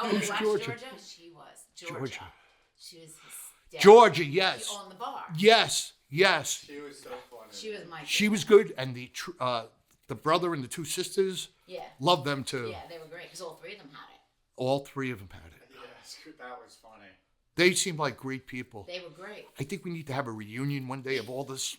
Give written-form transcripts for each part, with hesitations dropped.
Oh, Who's you watched Georgia? Georgia? She was. Georgia. She was hysterical. Georgia, yes. She owned the bar. Yes. She was so funny. She was my She was favorite. good, and the brother and the two sisters, Yeah. loved them too. Yeah, they were great because all three of them had it. All three of them had it. Yes, that was funny. They seemed like great people. They were great. I think we need to have a reunion one day of all this.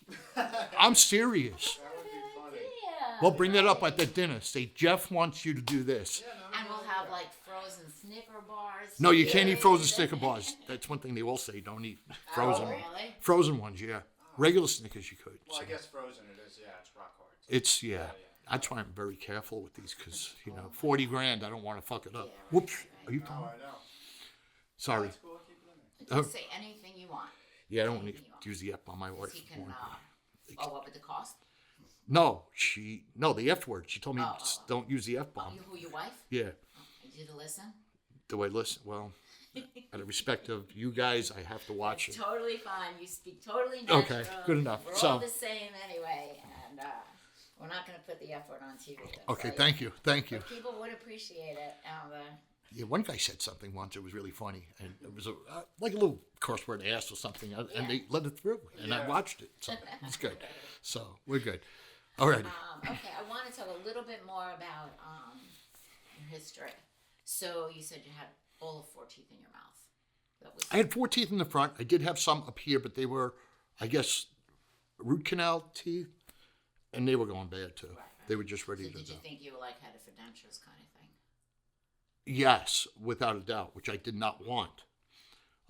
I'm serious. That would be funny. Yeah. We'll bring that up at the dinner. Say, Jeff wants you to do this. Yeah, no, And we'll have like frozen Snicker bars. No, you can't eat frozen Snicker bars. That's one thing they all say. Don't eat frozen. Oh, really? Frozen ones, yeah. Regular Snickers you could. Well, so. I guess frozen it is. Yeah, it's rock hard. It's, yeah. That's why I'm very careful with these because, 40 grand, I don't want to fuck it up. Yeah, right, Whoops. right. Are you Oh, talking? I know. Sorry. That's cool. Keep it in You can say anything you want. Yeah, I don't want Anything you want. to use the F on my wife. So you can, oh, what would the cost? No, the F word. She told me Oh. don't use the F bomb. Who, your wife? Yeah. Did you listen? Do I listen? Well, out of respect of you guys, I have to watch it. Totally fine. You speak totally natural. Okay, good enough. We're So- all the same anyway, and we're not going to put the F word on TV. Okay, So, thank you. Thank you. But people would appreciate it. Yeah, one guy said something once. It was really funny, and it was like a little curse word ass or something, and they let it through, and I watched it, so it's good. So we're good. Alrighty. Okay, I want to talk a little bit more about your history. So you said you had all of 4 teeth in your mouth. That was I had 4 teeth in the front. I did have some up here, but they were, I guess, root canal teeth, and they were going bad too. They were just ready So to did go. you think you were like headed for dentures kind of thing? Yes, without a doubt, which I did not want.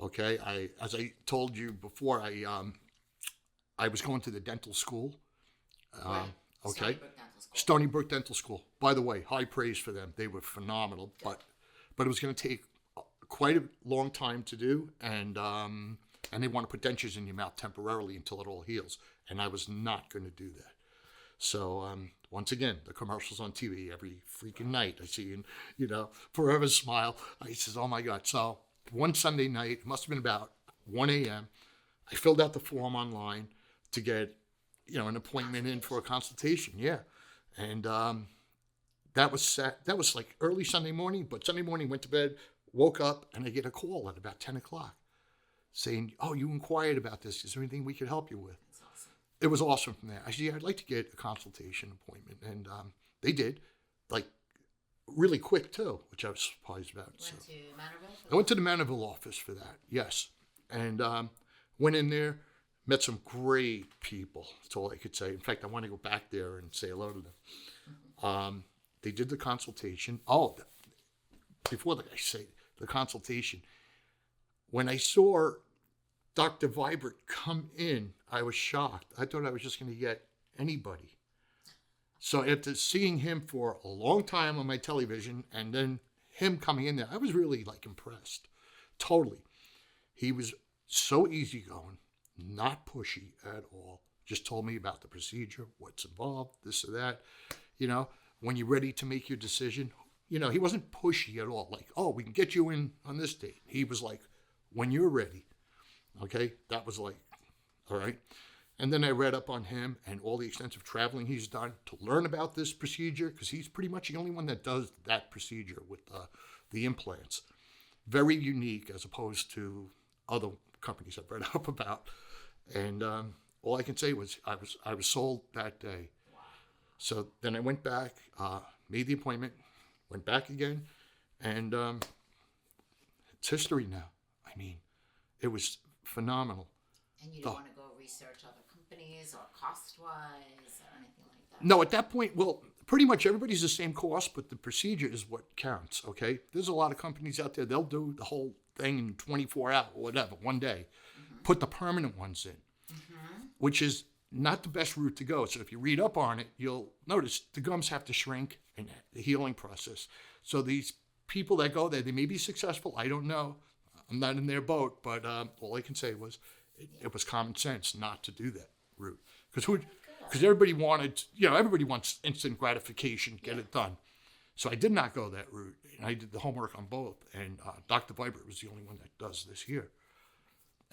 Okay, as I told you before, I was going to the dental school. Right. Okay, Stony Brook Dental School. Stony Brook Dental School. By the way, high praise for them. They were phenomenal, but it was going to take quite a long time to do, and they want to put dentures in your mouth temporarily until it all heals, and I was not going to do that. So once again, the commercials on TV every freaking night I see, and Forever Smile. I says, oh my God. So one Sunday night, it must have been about 1 a.m. I filled out the form online to get an appointment in for a consultation. Yeah, and that was like early Sunday morning. But Sunday morning, went to bed, woke up, and I get a call at about 10 o'clock saying, "Oh, you inquired about this. Is there anything we could help you with?" It was awesome from there. I said, yeah, I'd like to get a consultation appointment. And they did, like, really quick, too, which I was surprised about. Went to Manorville? I went to the Manorville office for that, yes. And went in there, met some great people. That's all I could say. In fact, I want to go back there and say hello to them. They did the consultation. Oh, before I say the consultation, when I saw Dr. Vibert come in, I was shocked. I thought I was just going to get anybody. So after seeing him for a long time on my television and then him coming in there, I was really impressed. Totally. He was so easygoing, not pushy at all. Just told me about the procedure, what's involved, this or that. When you're ready to make your decision, he wasn't pushy at all. Like, oh, we can get you in on this date. He was like, when you're ready. Okay, that was like, all right. And then I read up on him and all the extensive traveling he's done to learn about this procedure, because he's pretty much the only one that does that procedure with the implants. Very unique as opposed to other companies I've read up about. And all I can say was I was sold that day. Wow. So then I went back, made the appointment, went back again, and it's history now. I mean, it was phenomenal. And you didn't want to go research other companies or cost-wise or anything like that? No, at that point, well, pretty much everybody's the same cost, but the procedure is what counts, okay? There's a lot of companies out there, they'll do the whole thing in 24 hours, whatever, one day. Put the permanent ones in, which is not the best route to go. So if you read up on it, you'll notice the gums have to shrink in the healing process. So these people that go there, they may be successful. I don't know. I'm not in their boat, but all I can say was it was common sense not to do that route. Because everybody everybody wants instant gratification, get it done. So I did not go that route, and I did the homework on both. And Dr. Vibert was the only one that does this here,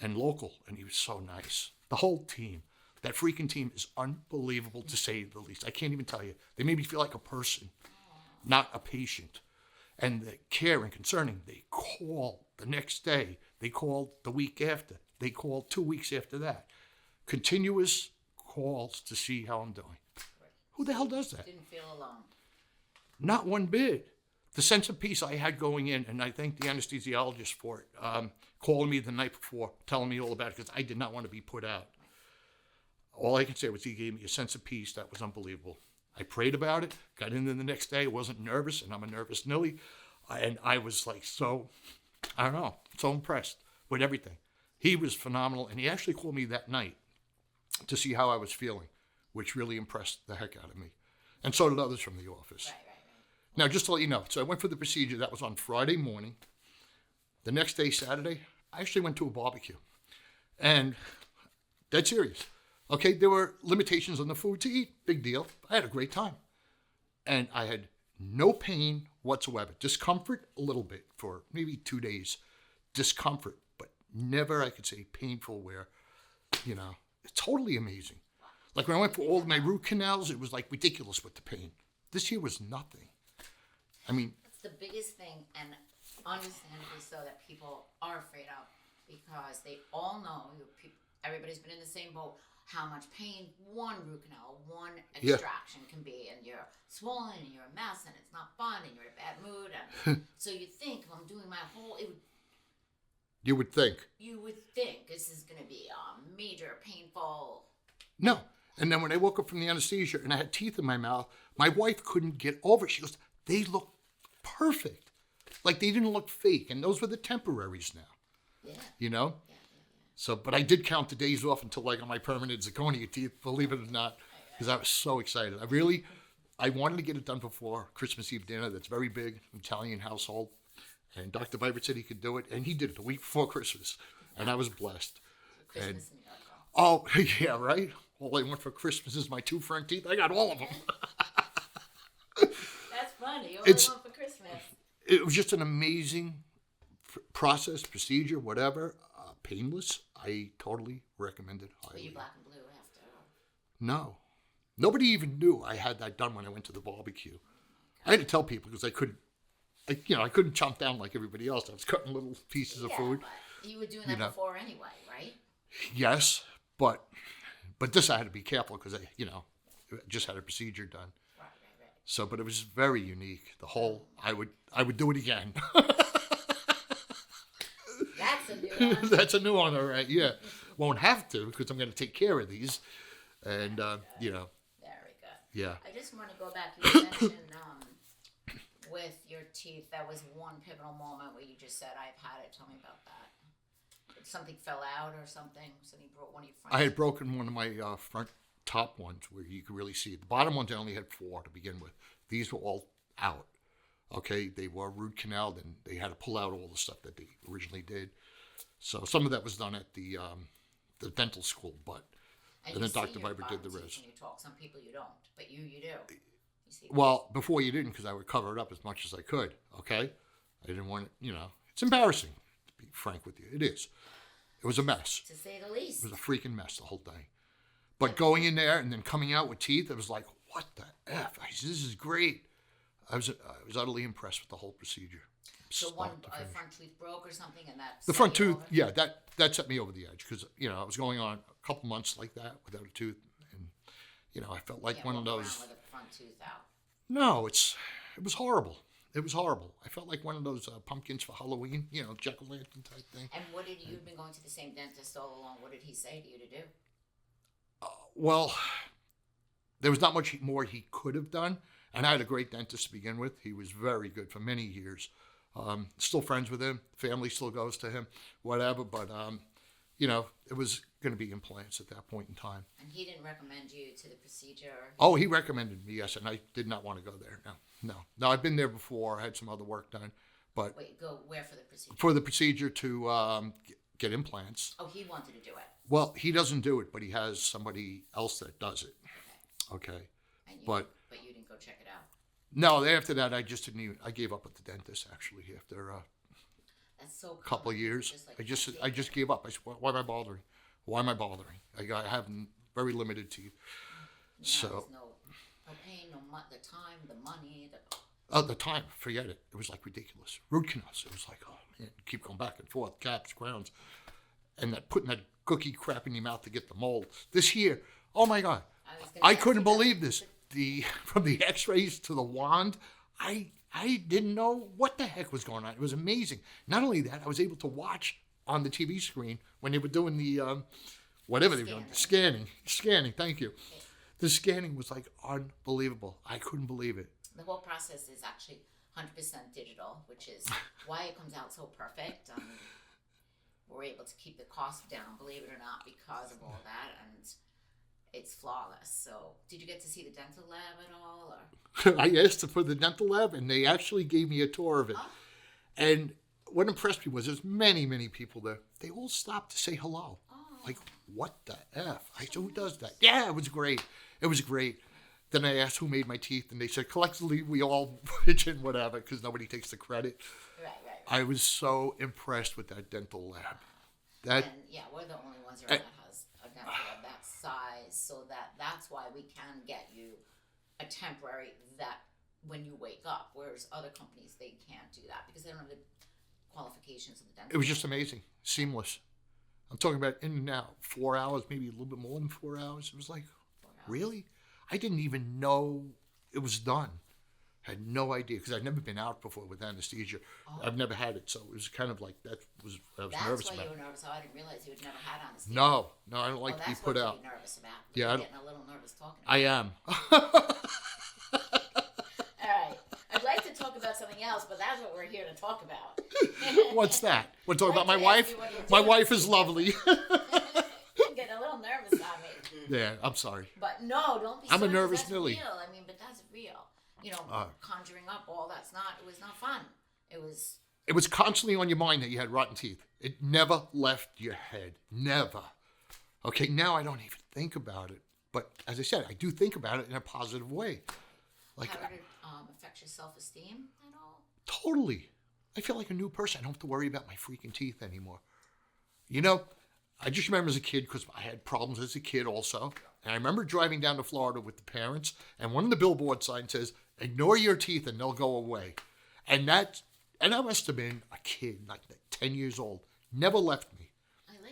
and local, and he was so nice. The whole team, that freaking team is unbelievable to say the least. I can't even tell you. They made me feel like a person, not a patient. And the care and concerning, they call the next day. They called the week after. They called 2 weeks after that. Continuous calls to see how I'm doing. Who the hell does that? Didn't feel alone. Not one bit. The sense of peace I had going in, and I thank the anesthesiologist for it, calling me the night before, telling me all about it, because I did not want to be put out. All I can say was he gave me a sense of peace that was unbelievable. I prayed about it, got in there the next day, I wasn't nervous, and I'm a nervous Nilly, and I was like so impressed with everything. He was phenomenal, and he actually called me that night to see how I was feeling, which really impressed the heck out of me. And so did others from the office. Right. Now, just to let you know, so I went for the procedure. That was on Friday morning. The next day, Saturday, I actually went to a barbecue. And dead serious. Okay, there were limitations on the food to eat. Big deal. I had a great time. And I had no pain whatsoever. Discomfort, a little bit for maybe 2 days. Discomfort, but never, I could say, painful where, it's totally amazing. Like when I went for all of my root canals, it was like ridiculous with the pain. This here was nothing. I mean, It's the biggest thing, and understandably so, that people are afraid of, because they all know, everybody's been in the same boat, how much pain one root canal, one extraction can be, and you're swollen, and you're a mess, and it's not fun, and you're in a bad mood, and so you think, if I'm doing my whole, you would think. you would think this is going to be a major painful. No. And then when I woke up from the anesthesia and I had teeth in my mouth, my wife couldn't get over it. She goes, they look perfect. Like they didn't look fake. And those were the temporaries now. Yeah. Yeah. So, but I did count the days off until I got my permanent zirconia teeth, believe it or not, because I was so excited. I wanted to get it done before Christmas Eve dinner. That's very big, Italian household. And Dr. Vibert said he could do it. And he did it the week before Christmas. And I was blessed. Christmas in Europe. Oh, yeah, right? All I want for Christmas is my 2 front teeth. I got all of them. That's funny. You only want for Christmas. It was just an amazing process, procedure, whatever. Painless. I totally recommend it Were you highly. black and blue after? No. Nobody even knew I had that done when I went to the barbecue. I had to tell people because I couldn't chomp down like everybody else. I was cutting little pieces of food. But you were doing that before anyway, right? Yes, but this I had to be careful because I just had a procedure done. Right. So, but it was very unique. The whole, I would do it again. That's a new one. That's a new one, all right. Yeah, won't have to because I'm going to take care of these, and Very good. yeah. I just want to go back. You mentioned with your teeth, that was one pivotal moment where you just said, "I've had it." Tell me about that. Something fell out or something? Something broke one of your front? I had broken one of my front top ones where you could really see it. The bottom ones I only had 4 to begin with. These were all out. Okay, they were root canaled and they had to pull out all the stuff that they originally did. So some of that was done at the dental school, but and then Dr. Viber did the rest. When you talk, some people you don't, but you do. You see. Well, before you didn't, because I would cover it up as much as I could. Okay, I didn't want it. It's embarrassing to be frank with you. It is. It was a mess. To say the least. It was a freaking mess the whole thing. But going in there and then coming out with teeth, it was like, what the F? This is great. I was utterly impressed with the whole procedure. So one front tooth broke or something, and that the front tooth, yeah, that set me over the edge because I was going on a couple months like that without a tooth, and I felt like one of those. With a front tooth out. No, it was horrible. It was horrible. I felt like one of those pumpkins for Halloween, jack-o'-lantern type thing. And what did you've been going to the same dentist all along? What did he say to you to do? Well, there was not much more he could have done. And I had a great dentist to begin with. He was very good for many years. Still friends with him. Family still goes to him, whatever. But, it was going to be implants at that point in time. And he didn't recommend you to the procedure? Oh, he recommended me, yes. And I did not want to go there. No, I've been there before. I had some other work done. But wait, go where for the procedure? For the procedure to get implants. Oh, he wanted to do it. Well, he doesn't do it, but he has somebody else that does it. Okay. But you didn't go check it out? No, after that, I just didn't even, I gave up with the dentist, actually, after That's so a couple of years. I just gave up. I said, why am I bothering? Why am I bothering? I have very limited teeth. So. There's no pain, the time, the money. At the time, forget it. It was like ridiculous. Root canals. It was like, oh man, keep going back and forth, caps, crowns, and that putting that cookie crap in your mouth to get the mold. This year, oh my God, I couldn't believe this. From the X-rays to the wand, I didn't know what the heck was going on. It was amazing. Not only that, I was able to watch on the TV screen when they were doing the whatever they were doing, scanning. Thank you. The scanning was like unbelievable. I couldn't believe it. The whole process is actually 100% digital, which is why it comes out so perfect. We're able to keep the cost down, believe it or not, because of all that, and it's flawless. So, did you get to see the dental lab at all? Or? I asked for the dental lab, and they actually gave me a tour of it. Oh. And what impressed me was there's many, many people there. They all stopped to say hello. Oh. Like, what the F? I said, who does that? Yeah, it was great. It was great. Then I asked who made my teeth, and they said, collectively, we all pitch in whatever, because nobody takes the credit. Right. I was so impressed with that dental lab. And yeah, we're the only ones around that has a dental lab that size, so that's why we can get you a temporary that when you wake up, whereas other companies, they can't do that because they don't have the qualifications of the dental. It was just amazing, seamless. I'm talking about in and out, 4 hours, maybe a little bit more than 4 hours. It was like, really? I didn't even know it was done. I had no idea because I'd never been out before with anesthesia. Oh. I've never had it, so it was kind of like I was nervous about. That's why you were nervous. Oh, I didn't realize you had never had anesthesia. No, I don't like to be put out. That's what you're nervous about. Yeah, you're getting a little nervous talking about I am. All right. I'd like to talk about something else, but that's what we're here to talk about. What's that? Want to talk about my wife? My wife is lovely. I'm getting a little nervous on me. Yeah, I'm sorry. But no, don't be. I'm a nervous Millie. Real. I mean, but that's real. You know, conjuring up all that's not. It was not fun. It was constantly on your mind that you had rotten teeth. It never left your head. Never. Okay, now I don't even think about it. But as I said, I do think about it in a positive way. Like, how did it affect your self-esteem at all? Totally. I feel like a new person. I don't have to worry about my freaking teeth anymore. You know, I just remember as a kid, because I had problems as a kid also. And I remember driving down to Florida with the parents, and one of the billboard signs says, "Ignore your teeth and they'll go away." And I must have been a kid, like 10 years old. Never left me,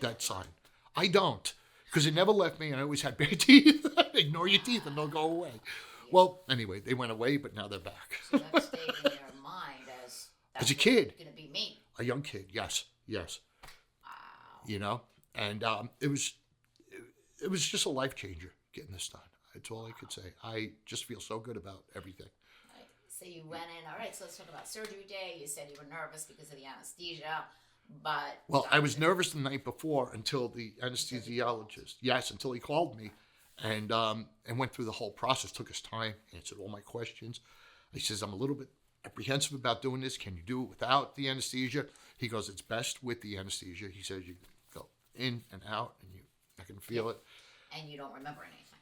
that sign. I don't, because it never left me, and I always had bad teeth. Ignore your teeth and they'll go away. Yeah. Well, anyway, they went away, but now they're back. So that stayed in your mind as a kid. Going to be me. A young kid, yes. Wow. You know, and it was just a life changer getting this done. That's all I could say. I just feel so good about everything. Right. So you went in. All right. So let's talk about surgery day. You said you were nervous because of the anesthesia, but I was nervous the night before until the anesthesiologist. Yes, until he called me, and went through the whole process. Took his time, answered all my questions. He says, "I'm a little bit apprehensive about doing this. Can you do it without the anesthesia?" He goes, "It's best with the anesthesia." He says, "You go in and out, and you're not going to feel it." And you don't remember anything.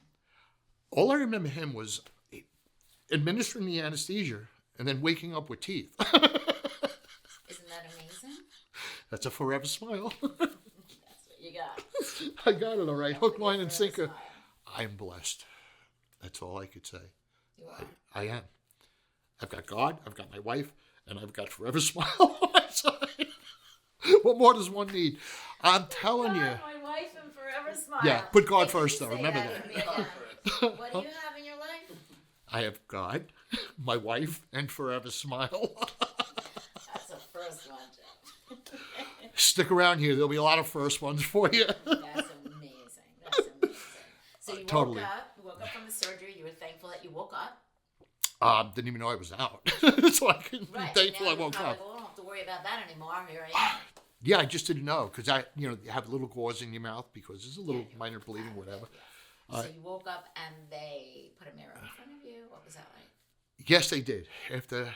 All I remember him was administering the anesthesia and then waking up with teeth. Isn't that amazing? That's a forever smile. That's what you got. I got it all right. Hook, line, and sinker. I am blessed. That's all I could say. You are. I am. I've got God, I've got my wife, and I've got forever smile on my side. What more does one need? I'm telling you. My wife and forever smile. Yeah, put God first, though. Remember that. What do you have in your life? I have God, my wife, and forever smile. That's the first one, Jeff. Stick around here. There'll be a lot of first ones for you. That's amazing. So you totally. woke up from the surgery. You were thankful that you wook up. Didn't even know I was out. So I can be thankful I woke up. Well, I don't have to worry about that anymore. Here I am. Yeah, I just didn't know because you have little gauze in your mouth because there's a little minor bleeding, whatever. So you woke up and they put a mirror in front of you. What was that like? Yes, they did. After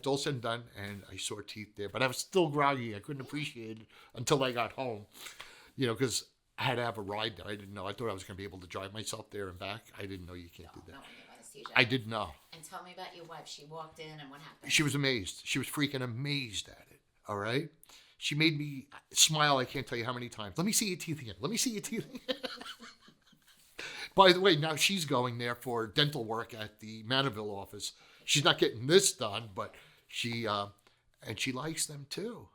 all said and done, and I saw teeth there, but I was still groggy. I couldn't appreciate it until I got home. Because I had to have a ride there. I didn't know. I thought I was going to be able to drive myself there and back. I didn't know you can't do that. I didn't know. And tell me about your wife. She walked in and what happened? She was amazed. She was freaking amazed at it. All right? She made me smile. I can't tell you how many times. Let me see your teeth again. Let me see your teeth again. By the way, now she's going there for dental work at the Manorville office. she's not getting this done, but she and she likes them too.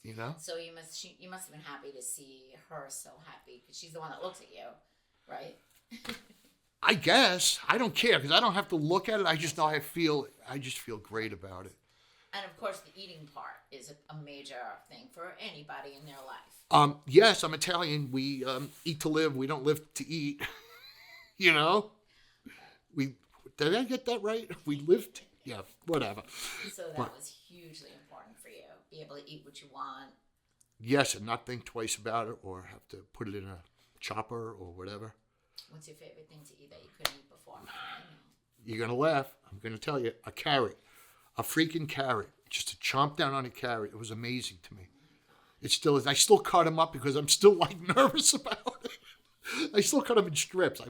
You know. So you must have been happy to see her so happy because she's the one that looks at you, right? I guess I don't care because I don't have to look at it. I just know I just feel great about it. And of course, the eating part is a major thing for anybody in their life. Yes, I'm Italian. We eat to live. We don't live to eat. You know, did I get that right? We live to, yeah, whatever. So that was hugely important for you. Be able to eat what you want. Yes, and not think twice about it or have to put it in a chopper or whatever. What's your favorite thing to eat that you couldn't eat before? You're going to laugh. I'm going to tell you. A carrot. A freaking carrot. Just to chomp down on a carrot. It was amazing to me. It still is. I still cut them up because I'm still like nervous about it. I still cut them in strips.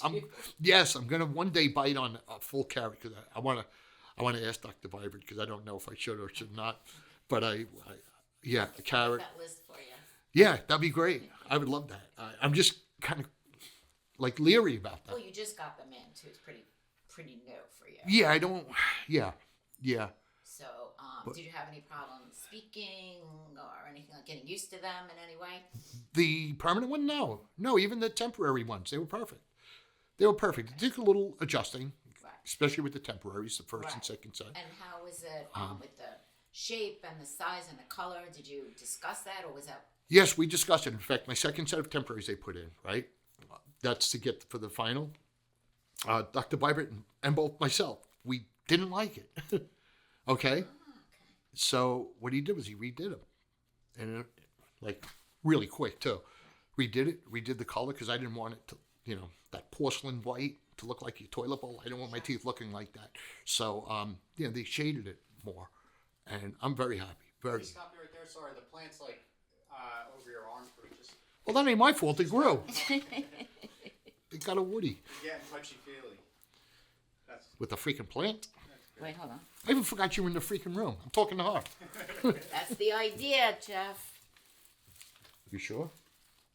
I'm going to one day bite on a full carrot because I want to ask Dr. Vibert because I don't know if I should or should not. But yeah, a carrot. That list for you. Yeah, that'd be great. I would love that. I'm just kind of like leery about that. Well, you just got them in too. It's pretty new for you. Yeah, I don't. Yeah. So, did you have any problems speaking or anything like getting used to them in any way? The permanent one, no. Even the temporary ones, they were perfect. It took a little adjusting, Right. especially with the temporaries, the first and Right. second set. And how was it with the shape and the size and the color? Did you discuss that, or was that? Yes, we discussed it. In fact, my second set of temporaries they put in, right? That's to get for the final. Dr. Vibert and both myself, we didn't like it. Okay? So what he did was he redid them. And like really quick too. Redid the color because I didn't want it to, that porcelain white to look like your toilet bowl. I didn't want my teeth looking like that. So, they shaded it more. And I'm very happy. Very. Stop you right there. Sorry, the plant's like over your arm. Just Well, that ain't my fault. It grew. It got a woody. you're getting touchy-feely. That's With a freaking plant. Wait, hold on. I even forgot you were in the freaking room. I'm talking to her. That's the idea, Jeff. You sure?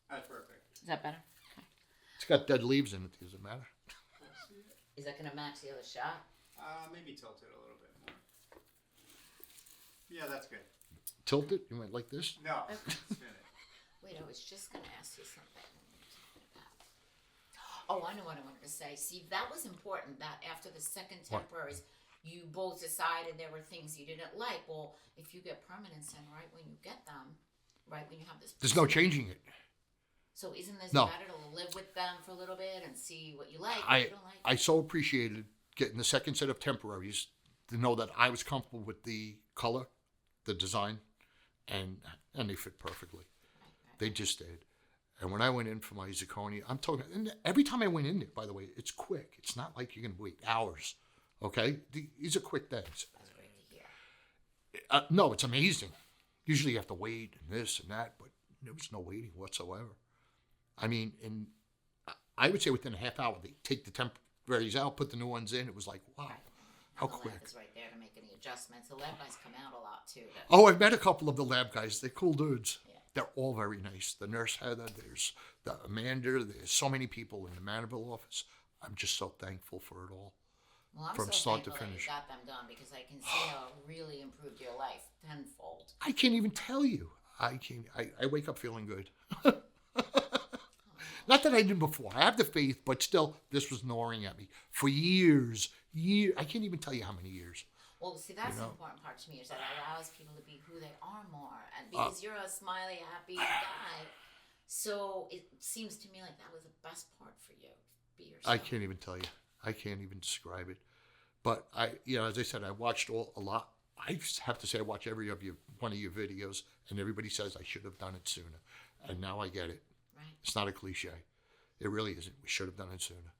That's perfect. Is that better? It's got dead leaves in it. Does it matter? Is that gonna match the other shot? Maybe tilt it a little bit more. Yeah, that's good. Tilt it? You went like this? No, spin it. Wait, I was just gonna ask you something. Oh, I know what I wanted to say. See, that was important. That after the second temporaries, you both decided there were things you didn't like. Well, if you get permanents in right when you get them, right when you have this. There's no changing it. So isn't this No. better to live with them for a little bit and see what you like, what I you don't like? I so appreciated getting the second set of temporaries to know that I was comfortable with the color, the design, and they fit perfectly. They just did. And when I went in for my zirconia, I'm talking, and every time I went in there, by the way, it's quick. It's not like you're going to wait hours. Okay? These are quick things. That's great to hear. No, it's amazing. Usually you have to wait and this and that, but there was no waiting whatsoever. I mean, I would say within a half hour, they take the temporaries out, put the new ones in. It was like, wow, how The quick. lab is right there to make any adjustments. The lab guys come out a lot too. Oh, I've met a couple of the lab guys. They're cool dudes. Yeah. They're all very nice. The nurse Heather, there's the Amanda, there's so many people in the Maniville office. I'm just so thankful for it all. Well, I'm From so start to thankful that finish. you got them done because I can see how it really improved your life tenfold. I can't even tell you. I wake up feeling good. Not that I didn't before. I have the faith, but still, this was gnawing at me for years. I can't even tell you how many years. Well, see, that's the important part to me is that it allows people to be who they are more, and because you're a smiley, happy guy, so it seems to me like that was the best part for you. Be yourself. I can't even tell you. I can't even describe it. But as I said, I watched a lot. I just have to say, I watch one of your videos, and everybody says I should have done it sooner, and now I get it. Right. It's not a cliche. It really isn't. We should have done it sooner.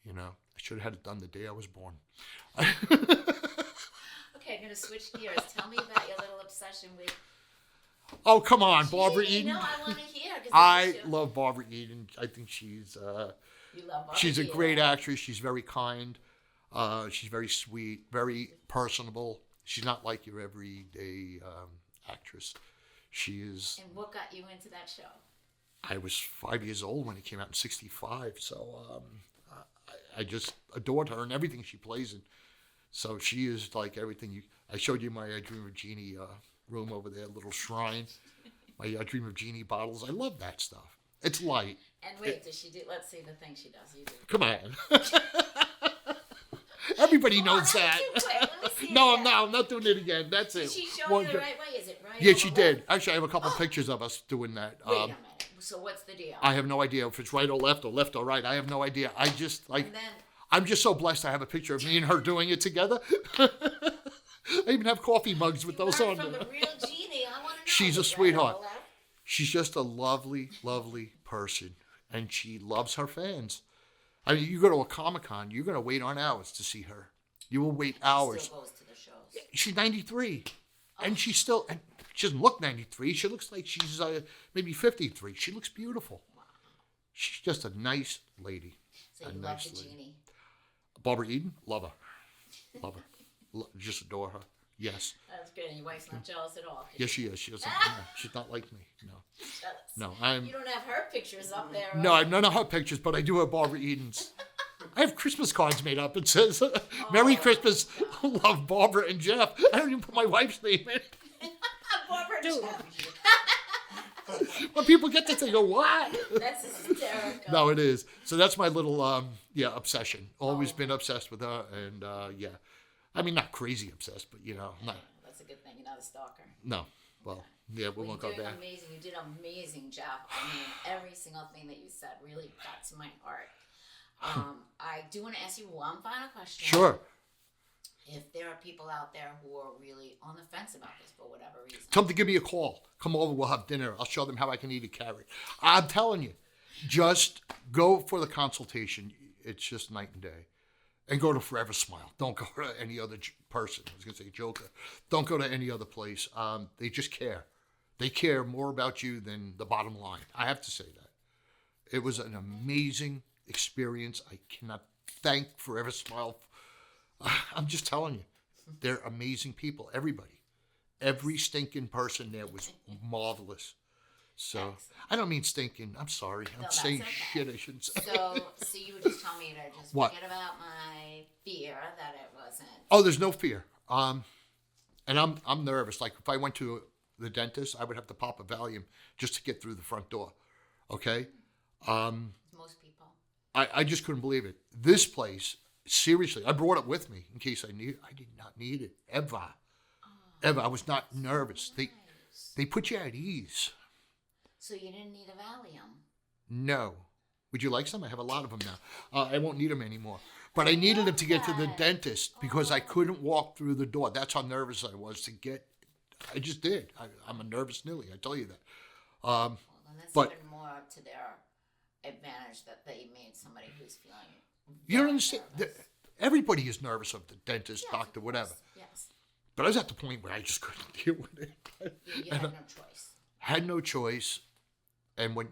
I should have had it done the day I was born. Okay, I'm gonna switch gears. Tell me about your little obsession with. Oh, come on, Barbara Gee, Eden. No, I want to hear. 'Cause I it's a show. love Barbara Eden. I think she's You love Barbara she's a Eden. great actress. She's very kind. She's very sweet, very personable. She's not like your everyday actress. She is. And what got you into that show? I was 5 years old when it came out in '65, so I just adored her and everything she plays in. So she is like everything. I showed you my I Dream of Jeannie room over there, little shrine. My I Dream of Jeannie bottles. I love that stuff. It's light. And wait, does she do? Let's see the thing she does. You do. Come on. Everybody knows that. No, I'm not doing it again. That's it. Did she show you the right way? Is it right? Yeah, she did. Actually, I have a couple pictures of us doing that. Wait a minute. So what's the deal? I have no idea if it's right or left or right. I have no idea. I just like. And then, I'm just so blessed I have a picture of me and her doing it together. I even have coffee mugs with those on from there. the real Jeannie. I want to know. She's a Is that sweetheart. all that? She's just a lovely, lovely person, and she loves her fans. I mean, you go to a Comic-Con, you're going to wait on hours to see her. You will wait hours. She still goes to the shows. She's 93, and she doesn't look 93. She looks like she's maybe 53. She looks beautiful. Wow. She's just a nice lady. So you love the Jeannie. Barbara Eden, love her. Love her. Just adore her. Yes. That's good. And your wife's not jealous at all. Yes, she is. She doesn't. No, she's not like me. No. Jealous. No, I'm. You don't have her pictures up there. No, I have none of her pictures, but I do have Barbara Eden's. I have Christmas cards made up. It says, "Merry Christmas, love Barbara and Jeff." I don't even put my wife's name in. Barbara Dude. Jeff. When people get this, they go, "What?" That's hysterical. No, it is. So that's my little, obsession. Always been obsessed with her, and yeah. I mean, not crazy obsessed, but not. That's a good thing. You're not a stalker. No. Well, yeah, we won't go You're there. doing amazing. You did an amazing job. I mean, every single thing that you said really got to my heart. I do want to ask you one final question. Sure. If there are people out there who are really on the fence about this for whatever reason. Tell them to give me a call. Come over, we'll have dinner. I'll show them how I can eat a carrot. I'm telling you, just go for the consultation. It's just night and day. And go to Forever Smile. Don't go to any other person. I was going to say Joker. Don't go to any other place. They just care. They care more about you than the bottom line. I have to say that. It was an amazing experience. I cannot thank Forever Smile. I'm just telling you. They're amazing people. Everybody. Every stinking person there was marvelous. So, I don't mean stinking. I'm sorry. I'm saying okay. shit I shouldn't say. So you would just tell me to just What? forget about my fear that it wasn't. Oh, there's no fear. And I'm nervous. Like if I went to the dentist, I would have to pop a Valium just to get through the front door. Okay? Most people. I just couldn't believe it. This place, seriously, I brought it with me in case I need it. I did not need it ever. Ever. I was not nervous. They put you at ease. So you didn't need a Valium? No. Would you like some? I have a lot of them now. I won't need them anymore. But I needed them to get to the dentist because I couldn't walk through the door. That's how nervous I was to get. I just did. I'm a nervous Nilly, I tell you that. Well, then that's but even more to their advantage that they made somebody who's feeling. you don't very understand. nervous. Everybody is nervous of the dentist, Yes, doctor, of whatever. course. Yes. But I was at the point where I just couldn't deal with it. You had no choice. Had no choice. And when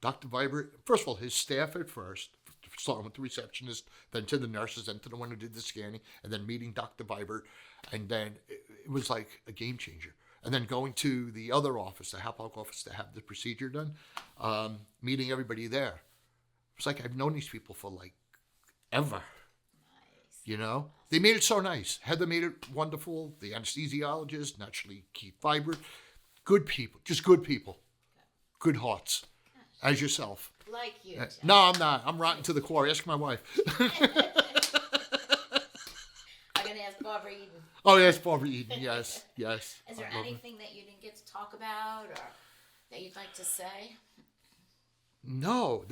Dr. Viber, first of all, his staff at first, starting with the receptionist, then to the nurses, then to the one who did the scanning, and then meeting Dr. Viber, and then it was like a game changer. And then going to the other office, the Hapog office, to have the procedure done, meeting everybody there. It was like I've known these people for like ever. Nice. They made it so nice. Heather made it wonderful. The anesthesiologist, naturally Keith Viber, good people, just good people. Good hearts, as yourself. Like you. Jeff. No, I'm not. I'm rotten to the core. Ask my wife. I'm gonna ask Barbara Eden. Oh, yes, Barbara Eden. Yes. Is there anything that you didn't get to talk about, or that you'd like to say? No,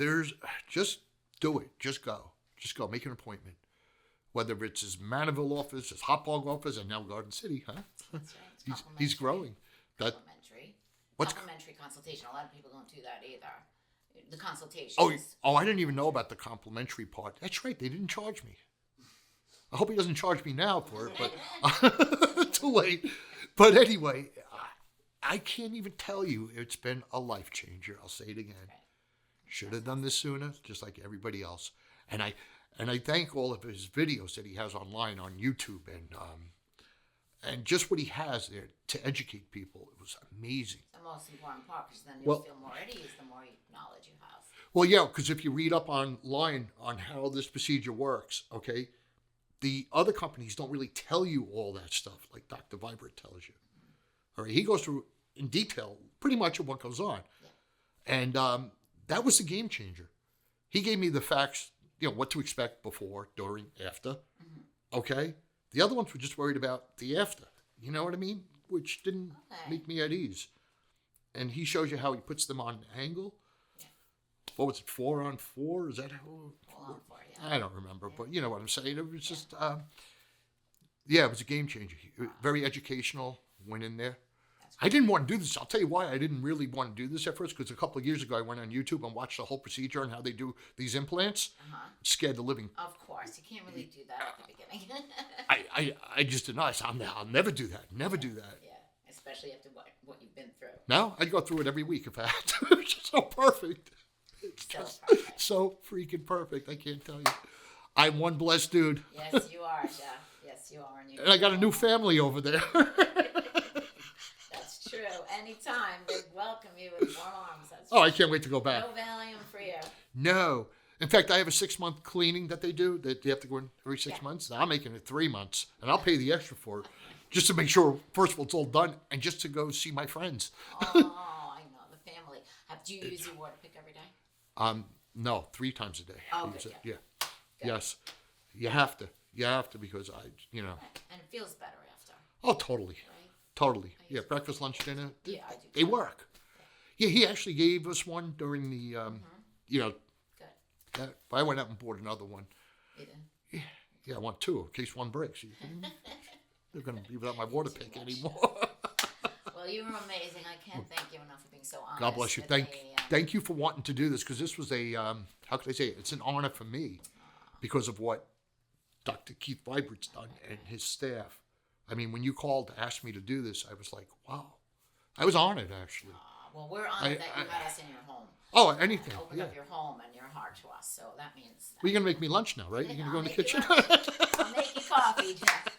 just do it. Just go. Just go. Make an appointment. Whether it's his Maniville office, his Hot Dog office, and now Garden City, huh? That's right. It's He's growing. complimentary. What's- Complimentary consultation. A lot of people don't do that either. The consultation. Oh, I didn't even know about the complimentary part. That's right. They didn't charge me. I hope he doesn't charge me now for it, but too late. But anyway, I can't even tell you. It's been a life changer. I'll say it again. Should have done this sooner, just like everybody else. And I thank all of his videos that he has online on YouTube and just what he has there to educate people. It was amazing. The most important part, because then you'll feel more at ease the more knowledge you have. Well, yeah, because if you read up online on how this procedure works, okay, the other companies don't really tell you all that stuff like Dr. Vibert tells you. All right, he goes through in detail pretty much of what goes on. Yeah. And that was the game changer. He gave me the facts, what to expect before, during, after. Mm-hmm. Okay? The other ones were just worried about the after. You know what I mean? Which didn't make me at ease. And he shows you how he puts them on angle. Yeah. What was it, 4-on-4? Is that how? 4-on-4, yeah. I don't remember, but you know what I'm saying. It was just, it was a game changer. Very educational. Went in there. I didn't want to do this. I'll tell you why I didn't really want to do this at first, because a couple of years ago I went on YouTube and watched the whole procedure on how they do these implants. It scared the living. Of course, you can't really do that at the beginning. I just didn't know. I said, I'll never do that. Never do that. Yeah, especially after what you've been through. No, I'd go through it every week if I had to. It's just so perfect. It's so just perfect. So freaking perfect. I can't tell you. I'm one blessed dude. Yes, you are, Jeff. Yes, you are. And I got a new family over there. That's true. Anytime they welcome you with warm arms. That's I can't wait to go back. No Valium for you. No. In fact, I have a 6-month cleaning that they do that you have to go in every 6 months. I'm making it 3 months, and I'll pay the extra for it just to make sure, first of all, it's all done, and just to go see my friends. Oh, I know. The family. Do you use your water pick every day? No, 3 times a day. Oh, good, yeah. Good. Yes. You have to. You have to, because And it feels better after. Oh, totally. Right? Totally. Yeah, breakfast, lunch, dinner. Yeah, I do. They work. Yeah, he actually gave us one during the, Good. I went out and bought another one. You did? Yeah, I want 2 in case one breaks. Are you kidding me? They're going to be without my water pick anymore. Well, you were amazing. I can't thank you enough for being so honest. God bless you. Thank you for wanting to do this, because this was a, how could I say it? It's an honor for me because of what Dr. Keith Vibert's done and his staff. I mean, when you called to ask me to do this, I was like, wow. I was honored, actually. Well, we're honored that you had us in your home. Oh, anything. Opened up your home and your heart to us, so that means... Well, you're going to make me lunch now, right? You're going to go in the kitchen? I'll make you coffee, Jeff.